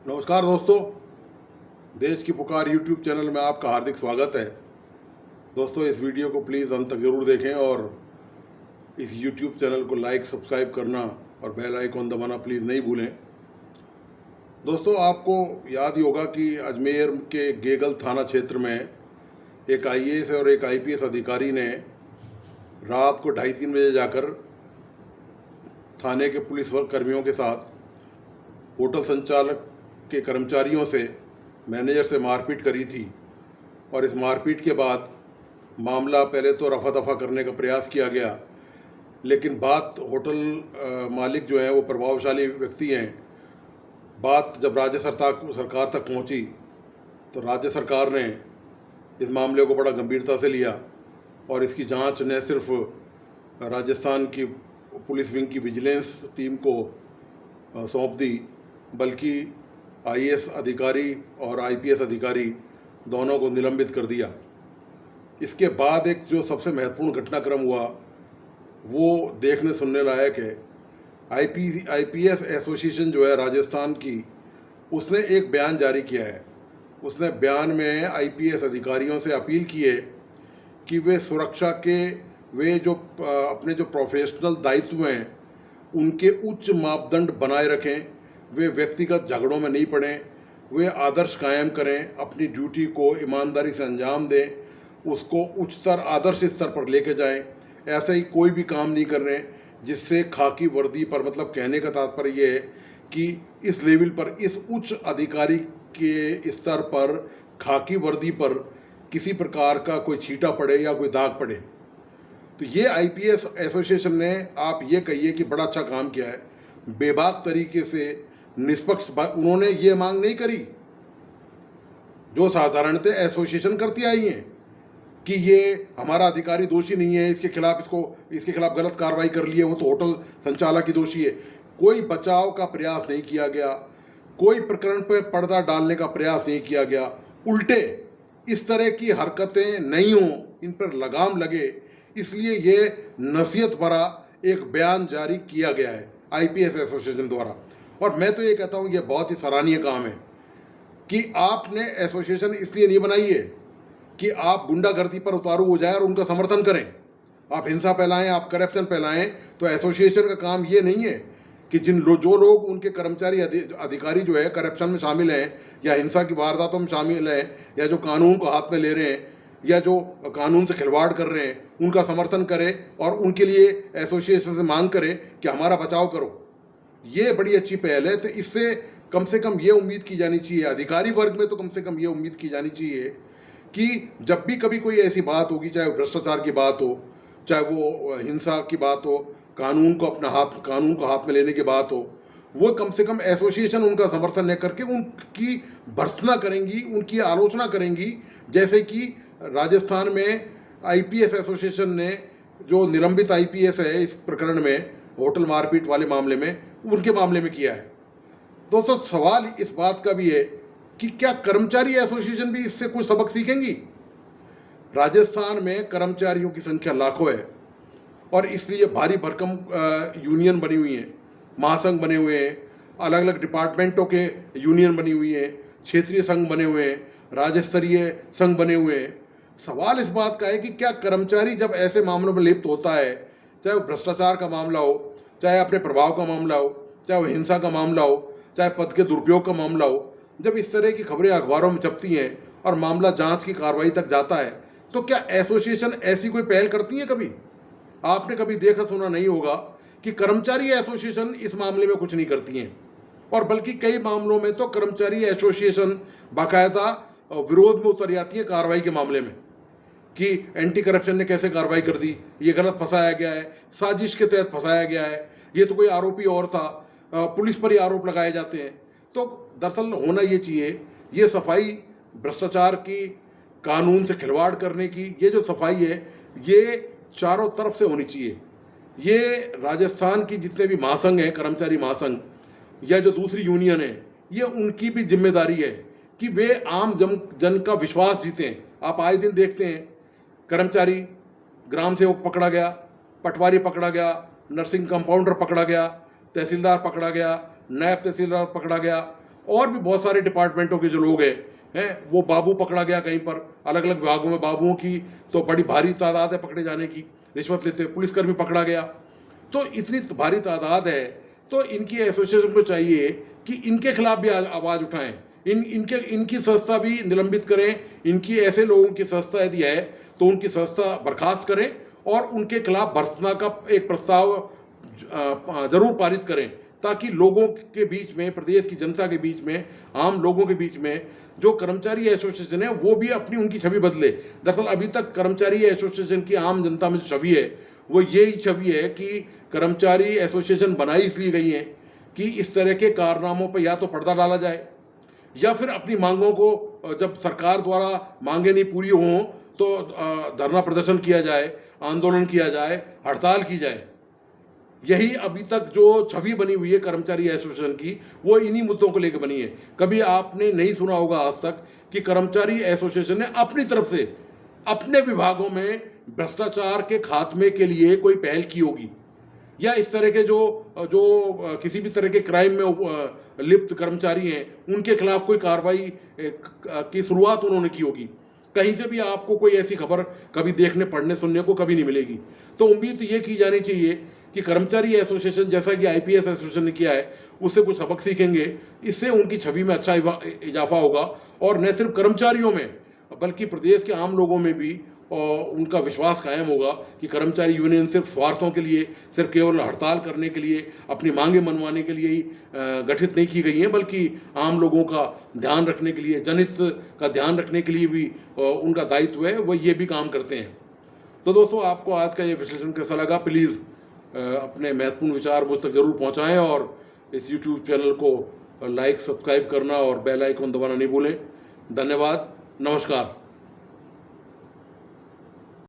नमस्कार दोस्तों, देश की पुकार यूट्यूब चैनल में आपका हार्दिक स्वागत है। दोस्तों, इस वीडियो को प्लीज़ अंत तक ज़रूर देखें और इस यूट्यूब चैनल को लाइक सब्सक्राइब करना और बेल आइकॉन दबाना प्लीज़ नहीं भूलें। दोस्तों, आपको याद ही होगा कि अजमेर के गेगल थाना क्षेत्र में एक आईएएस और एक आईपीएस अधिकारी ने रात को 2:30-3 बजे जाकर थाने के पुलिस कर्मियों के साथ होटल संचालक के कर्मचारियों से, मैनेजर से मारपीट करी थी। और इस मारपीट के बाद मामला पहले तो रफा दफा करने का प्रयास किया गया, लेकिन बात होटल मालिक जो हैं वो प्रभावशाली व्यक्ति हैं। बात जब राज्य सरकार तक पहुंची तो राज्य सरकार ने इस मामले को बड़ा गंभीरता से लिया और इसकी जांच न सिर्फ राजस्थान की पुलिस विंग की विजिलेंस टीम को सौंप दी, बल्कि आईएएस अधिकारी और आईपीएस अधिकारी दोनों को निलंबित कर दिया। इसके बाद एक जो सबसे महत्वपूर्ण घटनाक्रम हुआ वो देखने सुनने लायक है। आईपीएस एसोसिएशन जो है राजस्थान की, उसने एक बयान जारी किया है। उसने बयान में आईपीएस अधिकारियों से अपील की है कि वे सुरक्षा के अपने जो प्रोफेशनल दायित्व हैं उनके उच्च मापदंड बनाए रखें। वे व्यक्तिगत झगड़ों में नहीं पड़ें, वे आदर्श कायम करें, अपनी ड्यूटी को ईमानदारी से अंजाम दें, उसको उच्चतर आदर्श स्तर पर लेके जाएं। ऐसा ही कोई भी काम नहीं कर रहे जिससे खाकी वर्दी पर, मतलब कहने का तात्पर्य ये है कि इस लेवल पर, इस उच्च अधिकारी के स्तर पर खाकी वर्दी पर किसी प्रकार का कोई छींटा पड़े या कोई दाग पड़े। तो ये आईपीएस एसोसिएशन ने, आप ये कहिए कि बड़ा अच्छा काम किया है। बेबाक तरीके से निष्पक्ष उन्होंने ये मांग नहीं करी जो साधारणतः एसोसिएशन करती आई हैं कि ये हमारा अधिकारी दोषी नहीं है, इसके खिलाफ गलत कार्रवाई कर ली है, वो तो होटल संचालक ही दोषी है। कोई बचाव का प्रयास नहीं किया गया, कोई प्रकरण पर पर्दा डालने का प्रयास नहीं किया गया। उल्टे इस तरह की हरकतें नहीं हों, इन पर लगाम लगे, इसलिए ये नसीहत भरा एक बयान जारी किया गया है आईपीएस एसोसिएशन द्वारा। और मैं तो ये कहता हूँ ये बहुत ही सराहनीय काम है कि आपने एसोसिएशन इसलिए नहीं बनाई है कि आप गुंडागर्दी पर उतारू हो जाए और उनका समर्थन करें, आप हिंसा फैलाएं, आप करप्शन फैलाएं। तो एसोसिएशन का काम ये नहीं है कि जो लोग उनके कर्मचारी अधिकारी जो है करप्शन में शामिल हैं या हिंसा की वारदातों में शामिल हैं या जो कानून को हाथ में ले रहे हैं या जो कानून से खिलवाड़ कर रहे हैं, उनका समर्थन करे और उनके लिए एसोसिएशन से मांग करे कि हमारा बचाव करो। ये बड़ी अच्छी पहल है। तो इससे कम से कम ये उम्मीद की जानी चाहिए, अधिकारी वर्ग में तो कम से कम ये उम्मीद की जानी चाहिए कि जब भी कभी कोई ऐसी बात होगी, चाहे भ्रष्टाचार की बात हो, चाहे वो हिंसा की बात हो, कानून को हाथ में लेने की बात हो, वो कम से कम एसोसिएशन उनका समर्थन न करके उनकी भर्त्सना करेंगी, उनकी आलोचना करेंगी। जैसे कि राजस्थान में आईपीएस एसोसिएशन ने जो निलंबित आईपीएस है इस प्रकरण में, होटल मारपीट वाले मामले में, उनके मामले में किया है। दोस्तों, सवाल इस बात का भी है कि क्या कर्मचारी एसोसिएशन भी इससे कुछ सबक सीखेंगी? राजस्थान में कर्मचारियों की संख्या लाखों है और इसलिए भारी भरकम यूनियन बनी हुई है, महासंघ बने हुए हैं, अलग अलग डिपार्टमेंटों के यूनियन बनी हुई है, क्षेत्रीय संघ बने हुए हैं, राज्य स्तरीय संघ बने हुए हैं। सवाल इस बात का है कि क्या कर्मचारी जब ऐसे मामलों में लिप्त होता है, चाहे वो भ्रष्टाचार का मामला हो, चाहे अपने प्रभाव का मामला हो, चाहे वो हिंसा का मामला हो, चाहे पद के दुरुपयोग का मामला हो, जब इस तरह की खबरें अखबारों में छपती हैं और मामला जांच की कार्रवाई तक जाता है, तो क्या एसोसिएशन ऐसी कोई पहल करती है? कभी आपने कभी देखा सुना नहीं होगा कि कर्मचारी एसोसिएशन इस मामले में कुछ नहीं करती हैं। और बल्कि कई मामलों में तो कर्मचारी एसोसिएशन बाकायदा विरोध में उतर जाती है कार्रवाई के मामले में कि एंटी करप्शन ने कैसे कार्रवाई कर दी, ये गलत फंसाया गया है, साजिश के तहत फंसाया गया है, ये तो कोई आरोपी और था, पुलिस पर ही आरोप लगाए जाते हैं। तो दरअसल होना ये चाहिए, ये सफाई भ्रष्टाचार की, कानून से खिलवाड़ करने की, ये जो सफाई है ये चारों तरफ से होनी चाहिए। ये राजस्थान की जितने भी महासंघ हैं, कर्मचारी महासंघ या जो दूसरी यूनियन है, ये उनकी भी जिम्मेदारी है कि वे आम जन का विश्वास जीतें। आप आए दिन देखते हैं कर्मचारी, ग्राम सेवक पकड़ा गया, पटवारी पकड़ा गया, नर्सिंग कंपाउंडर पकड़ा गया, तहसीलदार पकड़ा गया, नायब तहसीलदार पकड़ा गया और भी बहुत सारे डिपार्टमेंटों के जो लोग हैं वो बाबू पकड़ा गया कहीं पर, अलग अलग विभागों में बाबुओं की तो बड़ी भारी तादाद है पकड़े जाने की, रिश्वत लेते पुलिसकर्मी पकड़ा गया। तो इतनी भारी तादाद है तो इनकी एसोसिएशन को चाहिए कि इनके खिलाफ भी आवाज़ उठाएं, इनकी संस्था भी निलंबित करें, इनकी ऐसे लोगों की संस्था यदि है तो उनकी संस्था बर्खास्त करें और उनके खिलाफ भर्त्सना का एक प्रस्ताव जरूर पारित करें, ताकि लोगों के बीच में, प्रदेश की जनता के बीच में, आम लोगों के बीच में जो कर्मचारी एसोसिएशन है वो भी अपनी उनकी छवि बदले। दरअसल अभी तक कर्मचारी एसोसिएशन की आम जनता में जो छवि है वो यही छवि है कि कर्मचारी एसोसिएशन बनाई इसलिए गई हैं कि इस तरह के कारनामों पर या तो पर्दा डाला जाए या फिर अपनी मांगों को, जब सरकार द्वारा मांगें नहीं पूरी हों तो धरना प्रदर्शन किया जाए, आंदोलन किया जाए, हड़ताल की जाए। यही अभी तक जो छवि बनी हुई है कर्मचारी एसोसिएशन की वो इन्हीं मुद्दों को लेकर बनी है। कभी आपने नहीं सुना होगा आज तक कि कर्मचारी एसोसिएशन ने अपनी तरफ से अपने विभागों में भ्रष्टाचार के खात्मे के लिए कोई पहल की होगी, या इस तरह के जो किसी भी तरह के क्राइम में लिप्त कर्मचारी हैं उनके खिलाफ कोई कार्रवाई की शुरुआत उन्होंने की होगी। कहीं से भी आपको कोई ऐसी खबर कभी देखने, पढ़ने, सुनने को कभी नहीं मिलेगी। तो उम्मीद ये की जानी चाहिए कि कर्मचारी एसोसिएशन, जैसा कि आईपीएस एसोसिएशन ने किया है, उससे कुछ सबक सीखेंगे, इससे उनकी छवि में अच्छा इजाफा होगा और न सिर्फ कर्मचारियों में बल्कि प्रदेश के आम लोगों में भी उनका विश्वास कायम होगा कि कर्मचारी यूनियन सिर्फ स्वार्थों के लिए, सिर्फ केवल हड़ताल करने के लिए, अपनी मांगें मनवाने के लिए ही गठित नहीं की गई हैं, बल्कि आम लोगों का ध्यान रखने के लिए, जनहित का ध्यान रखने के लिए भी उनका दायित्व है, वो ये भी काम करते हैं। तो दोस्तों, आपको आज का ये विश्लेषण कैसा लगा? प्लीज़ अपने महत्वपूर्ण विचार मुझ तक जरूर पहुँचाएँ और इस यूट्यूब चैनल को लाइक, सब्सक्राइब करना और बेल आइकन दबाना नहीं भूलें। धन्यवाद, नमस्कार।